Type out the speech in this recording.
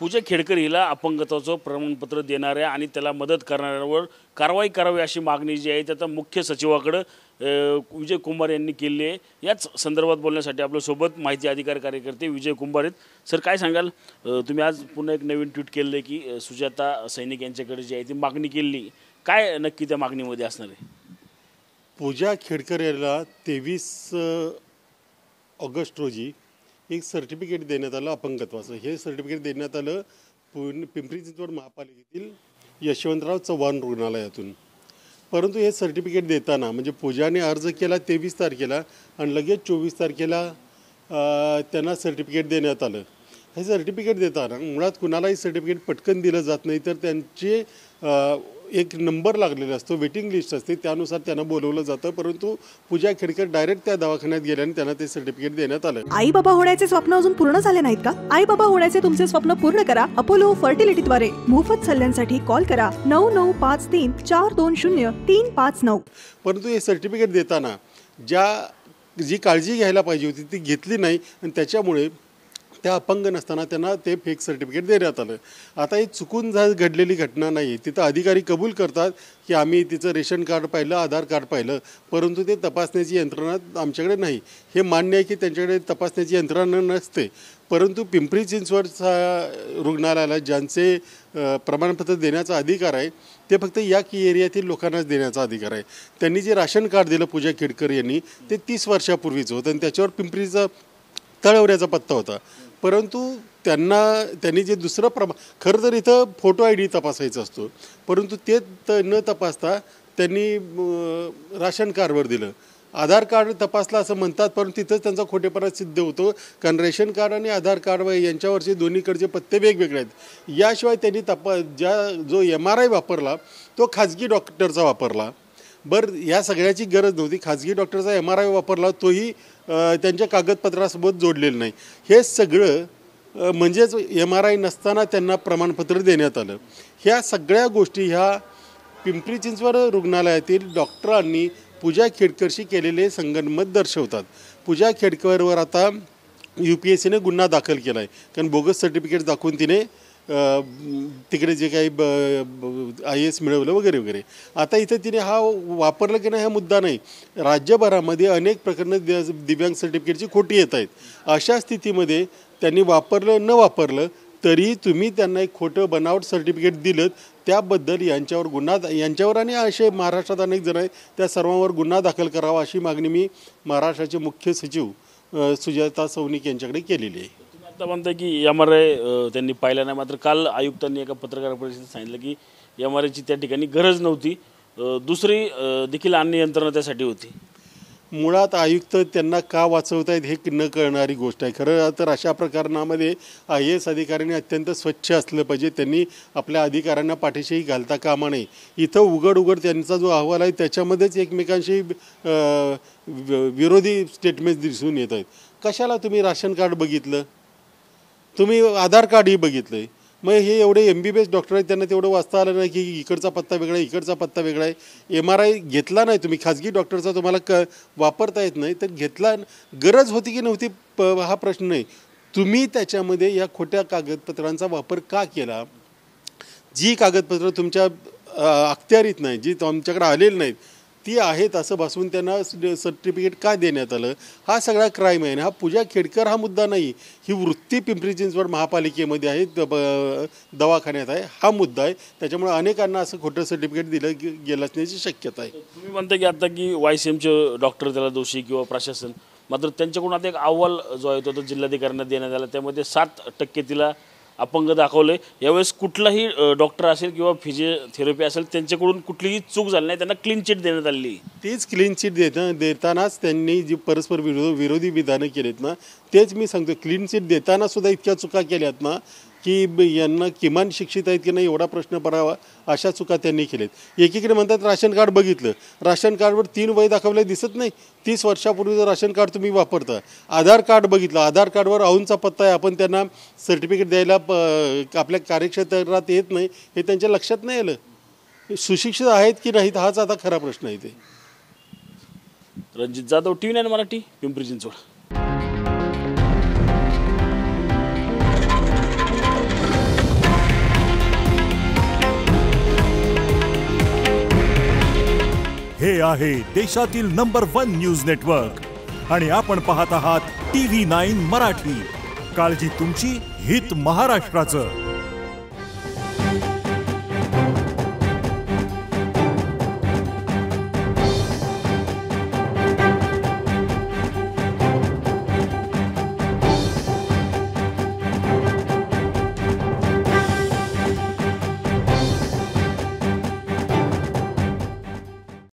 पूजा खेडकर हिला अपंगत्वाचं प्रमाणपत्र देणाऱ्या आणि त्याला मदत करणाऱ्यांवर कारवाई करावी अशी मागणी जी आहे त्याचा मुख्य सचिवाकडे विजय कुंभार यांनी केली आहे। याच संदर्भात बोलण्यासाठी आपल्यासोबत माहिती अधिकारी कार्यकर्ते विजय कुंभार आहेत। सर काय सांगाल, तुम्ही आज पुन्हा एक नवीन ट्विट केलं आहे की सुजाता सैनिक यांच्याकडे जी आहे ती मागणी केली, काय नक्की त्या मागणीमध्ये असणार आहे? पूजा खेडकर याला 23 ऑगस्ट रोजी एक सर्टिफिकेट देण्यात आलं अपंगत्वाचं। हे सर्टिफिकेट देण्यात आलं पिंपरी चिंचवड महापालिकेतील यशवंतराव चव्हाण रुग्णालयातून। परंतु हे सर्टिफिकेट देताना म्हणजे पूजाने अर्ज केला 23 तारखेला आणि लगेच 24 तारखेला त्यांना सर्टिफिकेट देण्यात आलं। हे सर्टिफिकेट देताना मुळात कुणालाही सर्टिफिकेट पटकन दिलं जात नाही, तर त्यांचे एक नंबर लागलेला असतो, वेटिंग लिस्ट असते, त्यानुसार त्यांना बोलवलं जातं। परंतु पूजा खेडकर डायरेक्ट त्या दवाखान्यात गेल्याने त्यांना ते सर्टिफिकेट देण्यात आलं। आई बाबा होण्याचे स्वप्न अजून पूर्ण झाले नाहीत का? आई बाबा होण्याचे तुमचे स्वप्न पूर्ण करा अपोलो फर्टिलिटीद्वारे। मोफत सल्ल्यांसाठी कॉल करा 9953420359। परंतु हे सर्टिफिकेट देताना जी काळजी घ्यायला पाहिजे होती ती घेतली नाही आणि त्याच्यामुळे त्या अपंग नसताना त्यांना ते फेक सर्टिफिकेट देण्यात आलं। आता ही चुकून घडलेली घटना नाही। तिथं अधिकारी कबूल करतात की आम्ही तिचं रेशन कार्ड पाहिलं, आधार कार्ड पाहिलं, परंतु ते तपासण्याची यंत्रणा आमच्याकडे नाही। हे मान्य आहे की त्यांच्याकडे तपासण्याची यंत्रणा नसते, परंतु पिंपरी चिंचवड रुग्णालयाला ज्यांचे प्रमाणपत्र देण्याचा अधिकार आहे ते फक्त या एरियातील लोकांनाच देण्याचा अधिकार आहे। त्यांनी जे राशन कार्ड दिलं पूजा खेडकर यांनी ते 30 वर्षापूर्वीचं होतं आणि त्याच्यावर पिंपरीचा तळवऱ्याचा पत्ता होता। परंतु त्यांनी जे दुसरं खरं तर इथं फोटो ID तपासायचा असतो, परंतु ते न तपासता त्यांनी राशन कार्डवर दिलं। आधार कार्ड तपासला असं म्हणतात, परंतु तिथंच त्यांचा खोटेपणा सिद्ध होतो, कारण रेशन कार्ड आणि आधार कार्ड यांच्यावरचे दोन्हीकडचे पत्ते वेगवेगळे आहेत। याशिवाय त्यांनी जो MRI वापरला तो खाजगी डॉक्टरचा वापरला। बरं, या सगळ्याची गरज नव्हती, खाजगी डॉक्टरचा MRI वापरला, तोही त्यांच्या कागदपत्रासोबत जोडलेलं नाही। हे सगळं म्हणजेच MRI नसताना त्यांना प्रमाणपत्र देण्यात आलं। ह्या सगळ्या गोष्टी ह्या पिंपरी चिंचवड रुग्णालयातील डॉक्टरांनी पूजा खेडकरशी केलेले संगनमत दर्शवतात। पूजा खेडकरवर आता UPSCने गुन्हा दाखल केला आहे, कारण बोगस सर्टिफिकेट दाखवून तिने तिकडे जे काही IAS मिळवलं वगैरे वगैरे। आता इथं तिने हा वापरलं की नाही हा मुद्दा नाही, राज्यभरामध्ये अनेक प्रकरणं दिव्यांग सर्टिफिकेटची खोटी येत आहेत। अशा स्थितीमध्ये त्यांनी वापरलं न वापरलं तरी तुम्ही त्यांना एक खोटं बनावट सर्टिफिकेट दिलं, त्याबद्दल यांच्यावर आणि असे महाराष्ट्रात अनेक जण आहेत त्या सर्वांवर गुन्हा दाखल करावा अशी मागणी मी महाराष्ट्राचे मुख्य सचिव सुजाता सैनिक यांच्याकडे केलेली आहे। आता म्हणतं की MRI त्यांनी पाहिला नाही, मात्र काल आयुक्तांनी एका पत्रकार परिषदेत सांगितलं की MRIची त्या ठिकाणी गरज नव्हती, दुसरी देखील अन्य यंत्रणा त्यासाठी होती। मुळात आयुक्त त्यांना का वाचवतायत हे न कळणारी गोष्ट आहे। खरं तर अशा प्रकरणामध्ये IAS अधिकाऱ्यांनी अत्यंत स्वच्छ असलं पाहिजे, त्यांनी आपल्या अधिकाऱ्यांना पाठीशी घालता कामा नये। इथं उघड त्यांचा जो अहवाल आहे त्याच्यामध्येच एकमेकांशी विरोधी स्टेटमेंट दिसून येत आहेत। कशाला तुम्ही राशन कार्ड बघितलं, तुम्ही आधार कार्डही बघितलं आहे, मग हे एवढे MBBS डॉक्टर आहेत त्यांना तेवढं वाचता आलं नाही की इकडचा पत्ता वेगळा आहे, इकडचा पत्ता वेगळा आहे। MRI घेतला नाही तुम्ही, खाजगी डॉक्टरचा तुम्हाला वापरता येत नाही, तर घेतला गरज होती की नव्हती हा प्रश्न नाही। तुम्ही त्याच्यामध्ये या खोट्या कागदपत्रांचा वापर का केला? जी कागदपत्र तुमच्या अखत्यारीत नाही, जी तुमच्याकडे आलेली नाहीत ती आहेत असं भासवून त्यांना सर्टिफिकेट का देण्यात आलं, हा सगळा क्राईम आहे। हा पूजा खेडकर हा मुद्दा नाही, ही वृत्ती पिंपरी चिंचवड महापालिकेमध्ये आहे, दवाखान्यात आहे, हा मुद्दा आहे। त्याच्यामुळे अनेकांना असं खोटं सर्टिफिकेट दिलं गेलं असण्याची शक्यता आहे। तुम्ही म्हणता की आता की YCMचे डॉक्टर त्याला दोषी किंवा प्रशासन, मात्र त्यांच्याकडून आता एक अहवाल जो आहे तो जिल्हाधिकाऱ्यांना देण्यात आला, त्यामध्ये 7% तिला अपंग दाखवले। यावेळेस कुठलाही डॉक्टर असेल किंवा फिजिओथेरपी असेल त्यांच्याकडून कुठलीही चूक झाली नाही, त्यांना क्लीन चिट देण्यात आली। तीच क्लीन चिट देतानाच त्यांनी जी परस्पर विरोधी विधानं केलेत ना, तेच मी सांगतो, क्लीन चिट देताना सुद्धा इतक्या चुका केल्यात ना की यांना किमान शिक्षित आहेत की नाही एवढा प्रश्न पडावा, अशा चुका त्यांनी केलेत। एकीकडे म्हणतात राशन कार्ड बघितलं, राशन कार्डवर 3 वय दाखवले दिसत नाही, 30 वर्षापूर्वीचं राशन कार्ड तुम्ही वापरता। आधार कार्ड बघितलं, आधार कार्डवर औंधचा पत्ता आहे, आपण त्यांना सर्टिफिकेट द्यायला आपल्या कार्यक्षेत्रात येत नाही हे त्यांच्या लक्षात नाही आलं। सुशिक्षित आहेत की नाहीत हाच आता खरा प्रश्न आहे। ते रणजित जाधव, TV9 मराठी, पिंपरी चिंचवड। हे आहे देशातील नंबर 1 न्यूज नेटवर्क आणि आपण पाहत आहात TV9 मराठी. काळजी तुमची, हित महाराष्ट्राचं.